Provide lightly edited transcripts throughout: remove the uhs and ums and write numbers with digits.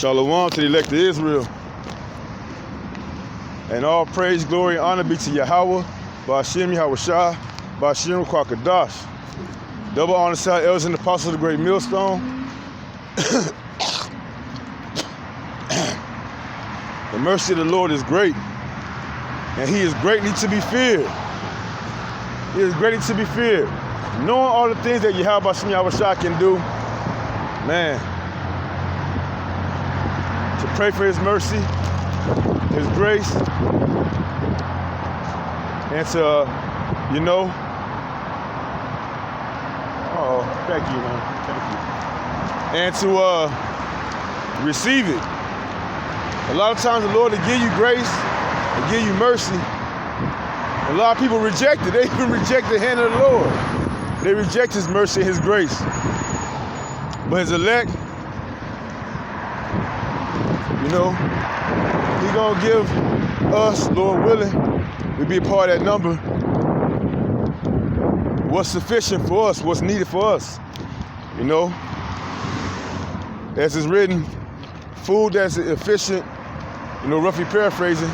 Shalom to the elect of Israel. And all praise, glory, and honor be to Yahweh, Ba'ashem Yahushua, Ba'ashem Kwakadash. Double honor to our elders and apostles of the great millstone. The mercy of the Lord is great, and he is greatly to be feared. He is greatly to be feared. Knowing all the things that Yahweh Ba'ashem Yahushua can do, man, to pray for his mercy, his grace, and to, thank you, man, thank you. And to receive it. A lot of times the Lord will give you grace and give you mercy. A lot of people reject it. They even reject the hand of the Lord. They reject his mercy and his grace. But his elect, he gonna give us, Lord willing, to be a part of that number, what's sufficient for us, what's needed for us. As it's written, food that's efficient, roughly paraphrasing,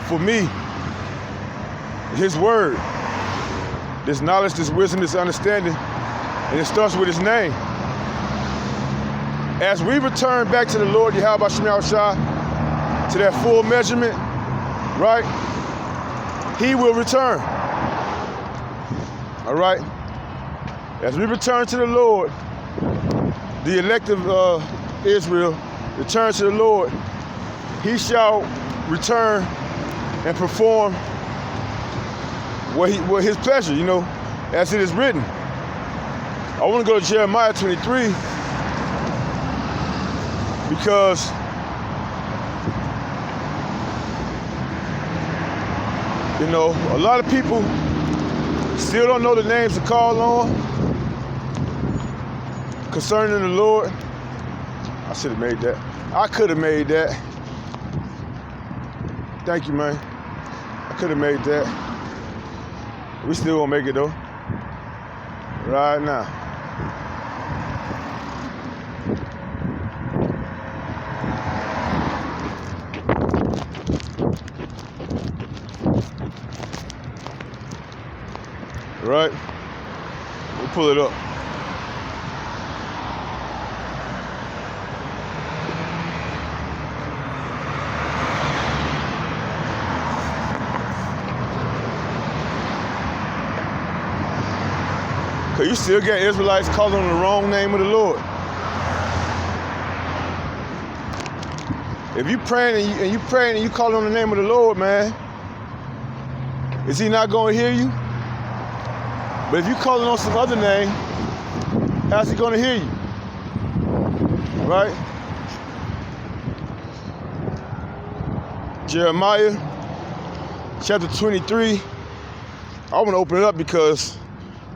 for me, his word, this knowledge, this wisdom, this understanding, and it starts with his name. As we return back to the Lord, Yahweh Ba'ashem Yahushua, to that full measurement, right? He will return. All right? As we return to the Lord, the elect of Israel return to the Lord, he shall return and perform what his pleasure, as it is written. I want to go to Jeremiah 23 because a lot of people still don't know the names to call on concerning the Lord. I should have made that. I could have made that. Thank you, man. I could have made that. We still gonna make it though. Right now. Right? We'll pull it up. Because you still get Israelites calling on the wrong name of the Lord. If you praying and you calling on the name of the Lord, man, is he not going to hear you? But if you calling on some other name, how's he going to hear you? Right? Jeremiah chapter 23. I want to open it up because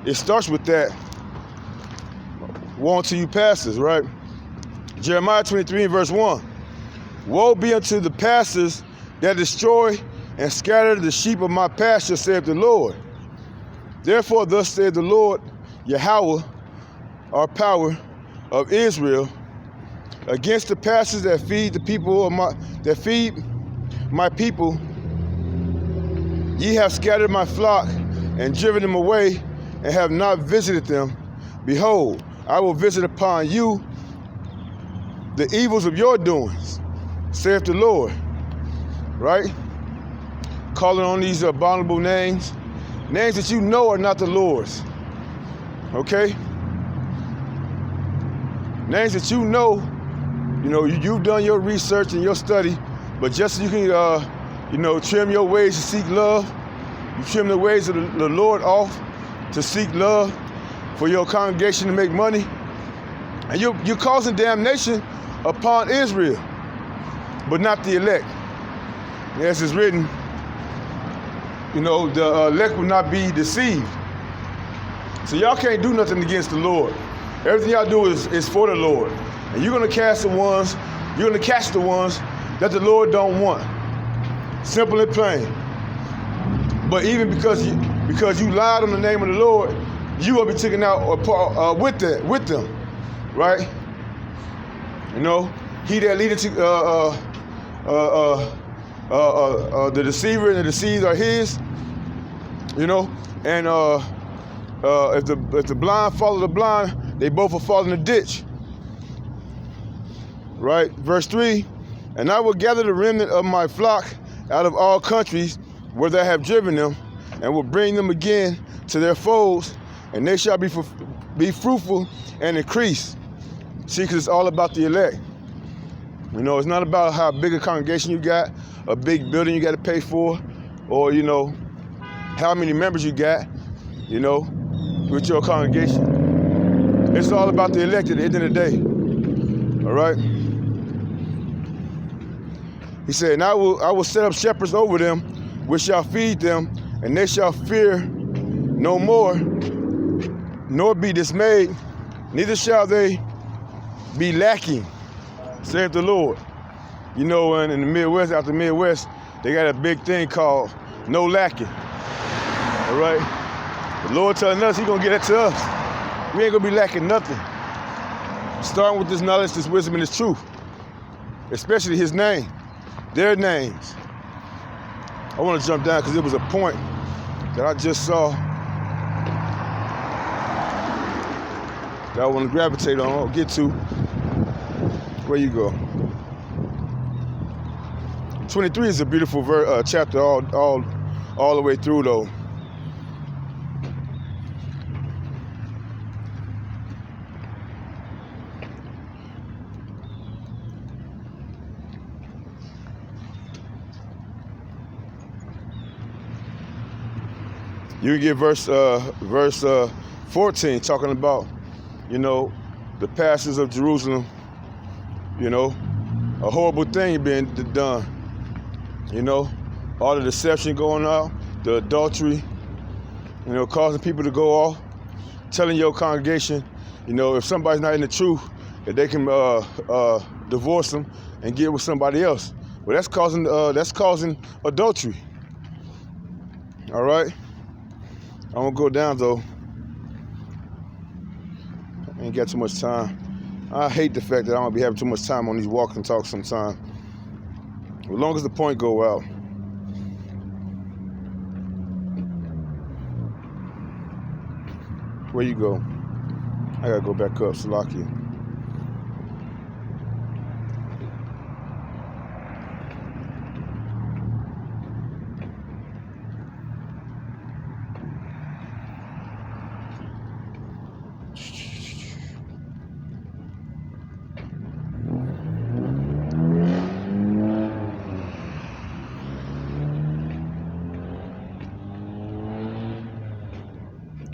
it starts with that. Woe unto you pastors, right? Jeremiah 23 and verse 1. Woe be unto the pastors that destroy and scatter the sheep of my pasture, saith the Lord. Therefore, thus saith the Lord, Yahweh, our power of Israel, against the pastors that feed the people of my people. Ye have scattered my flock and driven them away, and have not visited them. Behold, I will visit upon you the evils of your doings, saith the Lord. Right? Calling on these abominable names. Names that you know are not the Lord's. Okay? Names that you know, you've done your research and your study, but just so you can, trim your ways to seek love, you trim the ways of the Lord off to seek love for your congregation to make money, and you're causing damnation upon Israel, but not the elect. As it's written, the elect will not be deceived. So y'all can't do nothing against the Lord. Everything y'all do is for the Lord. And you're gonna catch the ones that the Lord don't want. Simple and plain. But even because you lied on the name of the Lord, you will be taken out with them, right? he that leadeth to the deceiver and the deceived are his, you know. And if the blind follow the blind, they both will fall in the ditch. Right? Verse 3, and I will gather the remnant of my flock out of all countries where they have driven them, and will bring them again to their folds, and they shall be fruitful and increase. See, because it's all about the elect. You know, it's not about how big a congregation you got, a big building you got to pay for, or, you know, how many members you got, you know, with your congregation. It's all about the elect at the end of the day. All right? He said, and I will set up shepherds over them, which shall feed them, and they shall fear no more, nor be dismayed, neither shall they be lacking, saith the Lord. You know, in the Midwest, out the Midwest, they got a big thing called no lacking. All right? The Lord telling us He's gonna get it to us. We ain't gonna be lacking nothing. Starting with this knowledge, this wisdom, and this truth, especially His name, their names. I want to jump down because it was a point that I just saw that I want to gravitate on. I'll get to. Where you go? 23 is a beautiful chapter all the way through, though. You get verse 14 talking about, you know, the pastors of Jerusalem, you know, a horrible thing being done, you know, all the deception going on, the adultery, you know, causing people to go off, telling your congregation, you know, if somebody's not in the truth, that they can divorce them and get with somebody else. Well, that's causing adultery. All right. I won't go down though. I ain't got too much time. I hate the fact that I'm gonna be having too much time on these walk and talks sometimes. As long as the point go out. Where you go? I gotta go back up, Salakia.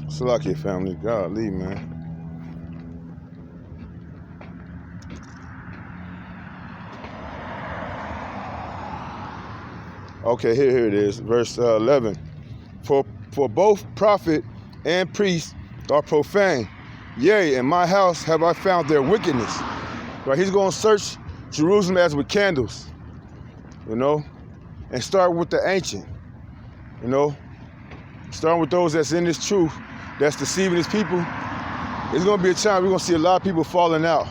Salakia family, golly, man. Okay, here it is, verse 11. For both prophet and priest are profane. Yea, in my house have I found their wickedness. Right, he's going to search Jerusalem as with candles, you know, and start with the ancient, you know, starting with those that's in this truth, that's deceiving his people. There's going to be a time we're going to see a lot of people falling out,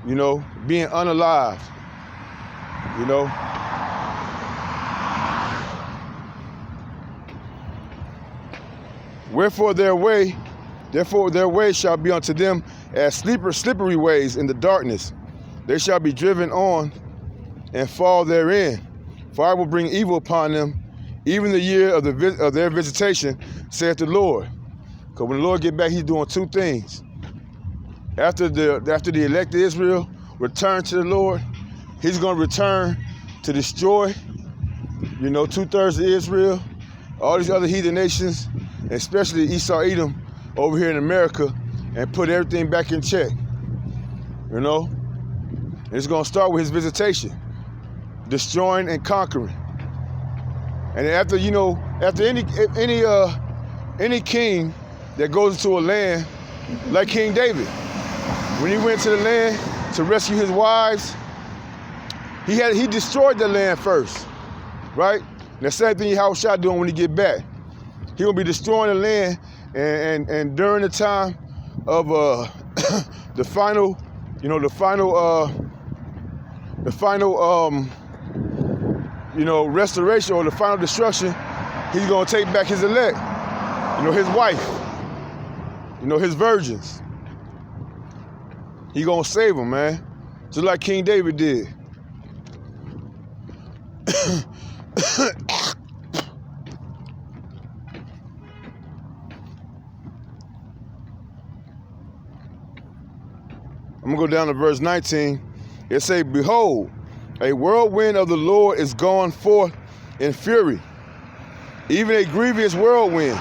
you know, being unalived, you know. Wherefore their way shall be unto them as slippery ways in the darkness. They shall be driven on and fall therein. For I will bring evil upon them, even the year of their visitation, saith the Lord. Because when the Lord get back, he's doing two things. After the elect of Israel return to the Lord, he's going to return to destroy, you know, 2/3 of Israel, all these other heathen nations, especially Esau, Edom, over here in America, and put everything back in check, you know? And it's going to start with his visitation, destroying and conquering. And after, you know, after any king that goes into a land, like King David, when he went to the land to rescue his wives, he destroyed the land first, right? And the same thing Yahushua doing when he get back. He gonna be destroying the land, and during the time of the final restoration or the final destruction, he's going to take back his elect, his wife, his virgins. He going to save them, man, just like King David did. I'm going to go down to verse 19. It say, behold, a whirlwind of the Lord is gone forth in fury, even a grievous whirlwind.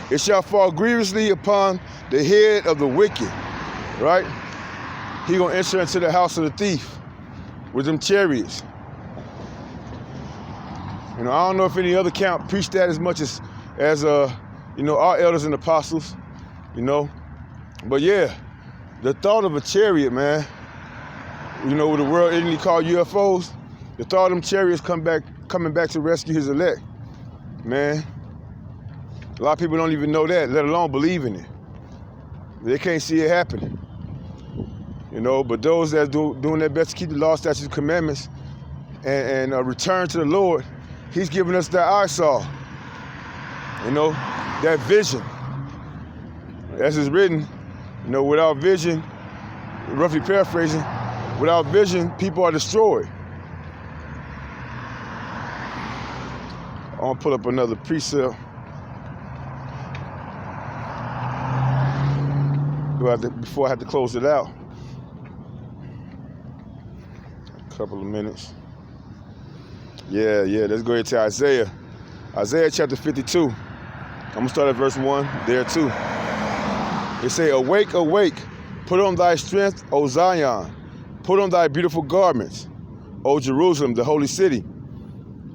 It shall fall grievously upon the head of the wicked, right? He going to enter into the house of the thief with them chariots. I don't know if any other camp preached that as much as our elders and apostles, But yeah, the thought of a chariot, man, with the world ignorantly called UFOs, the thought of them chariots coming back to rescue his elect, man. A lot of people don't even know that, let alone believe in it. They can't see it happening. But those that doing their best to keep the law, statutes, and commandments and return to the Lord, he's giving us that eyesore, that vision. As is written, without vision, roughly paraphrasing, without vision, people are destroyed. I'm gonna pull up another precept. Before I have to close it out. A couple of minutes. Yeah, let's go ahead to Isaiah. Isaiah chapter 52. I'm gonna start at verse 1 there too. It say, awake, awake, put on thy strength, O Zion. Put on thy beautiful garments, O Jerusalem, the holy city.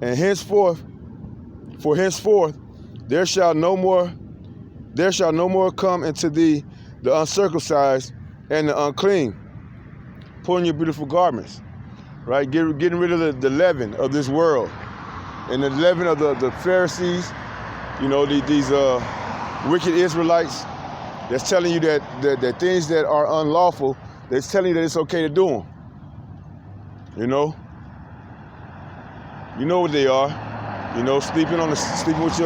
And henceforth there shall no more come into thee the uncircumcised and the unclean. Put on your beautiful garments, right? Getting rid of the leaven of this world and the leaven of the Pharisees, these wicked Israelites that's telling you that things that are unlawful, they're telling you that it's okay to do them. You know what they are. Sleeping with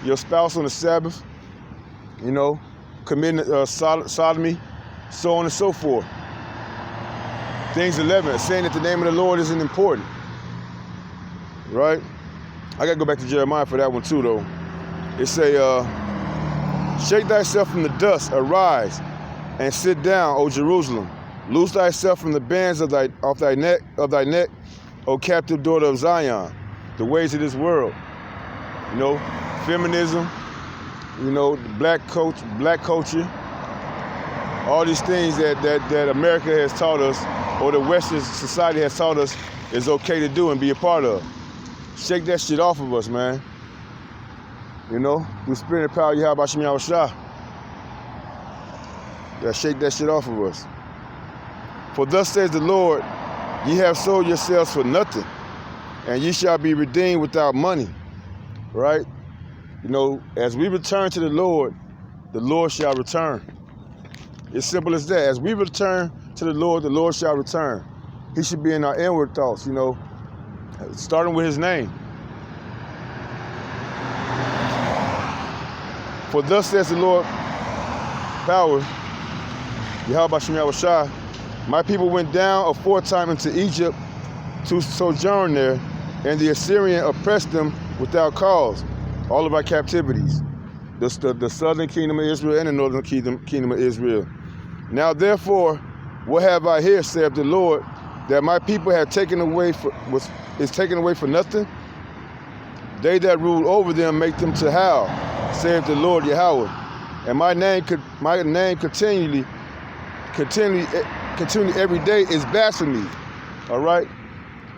your spouse on the Sabbath. Committing sodomy, so on and so forth. Things 11, saying that the name of the Lord isn't important. Right? I gotta go back to Jeremiah for that one too, though. It say, shake thyself from the dust, arise, and sit down, O Jerusalem. Loose thyself from the bands of thy neck, O captive daughter of Zion. The ways of this world, feminism, black culture, all these things that America has taught us, or the Western society has taught us, is okay to do and be a part of. Shake that shit off of us, man. The spirit and power of Yahweh Shem Yahushua. Shake that shit off of us. For thus says the Lord, ye have sold yourselves for nothing, and ye shall be redeemed without money. Right? As we return to the Lord shall return. It's simple as that. As we return to the Lord shall return. He should be in our inward thoughts, starting with his name. For thus says the Lord, power, Yahweh Shem Yahushua, my people went down aforetime into Egypt to sojourn there, and the Assyrian oppressed them without cause, all of our captivities, the southern kingdom of Israel and the northern kingdom of Israel. Now therefore, what have I here, saith the Lord, that my people have taken away is taken away for nothing? They that rule over them make them to howl, saith the Lord Yahweh. And my name continually every day is blasphemy. All right?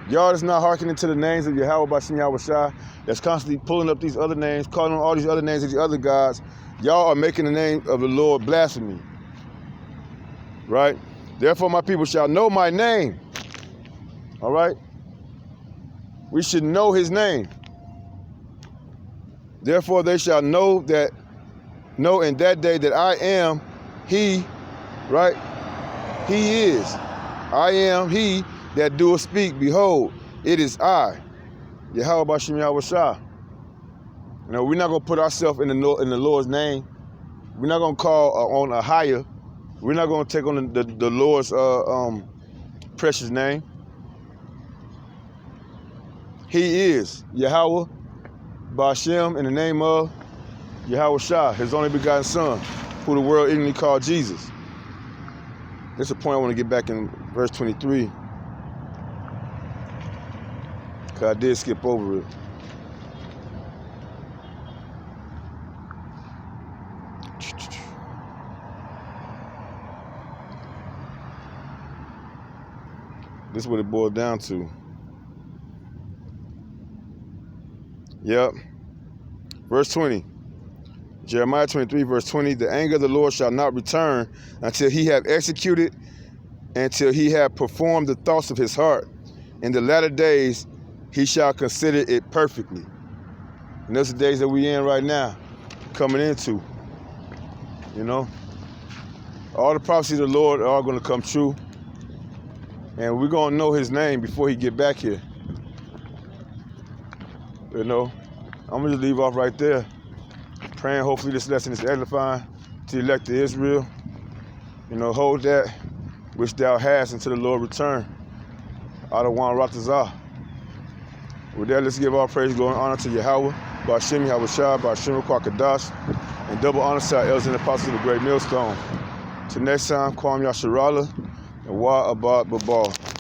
Y'all that's not hearkening to the names of Yahweh Bashem Yahushua, that's constantly pulling up these other names, calling on all these other names of these other gods, y'all are making the name of the Lord blasphemy. Right? Therefore my people shall know my name. All right? We should know his name. Therefore they shall know in that day that I am he, right? He is. I am he that doeth speak, behold, it is I, Yahweh Bashim Yahweh Shah. You know, we're not going to put ourselves in the Lord's name. We're not going to call on a higher. We're not going to take on the Lord's precious name. He is Yahweh Bashim, in the name of Yahweh Shah, his only begotten son, who the world ignorantly called Jesus. This is a point I want to get back in verse 23. Because I did skip over it. This is what it boiled down to. Yep. Verse 20. Jeremiah 23, verse 20. The anger of the Lord shall not return until he have executed, until he have performed the thoughts of his heart. In the latter days, he shall consider it perfectly. And those are the days that we're in right now, coming into. You know? All the prophecies of the Lord are going to come true. And we're going to know his name before he get back here. You know, I'm going to leave off right there. Praying hopefully this lesson is edifying to the elect of Israel. You know, hold that which thou hast until the Lord return. Adawan Ratazah. With that, let's give all praise, glory, and honor to Yahweh, Bashim Yahweh Shah, Bashim Kwakadash, and double honor to our elders and apostles of the great millstone. Till next time, Kwam Yasharala, and Wa Abad Babal.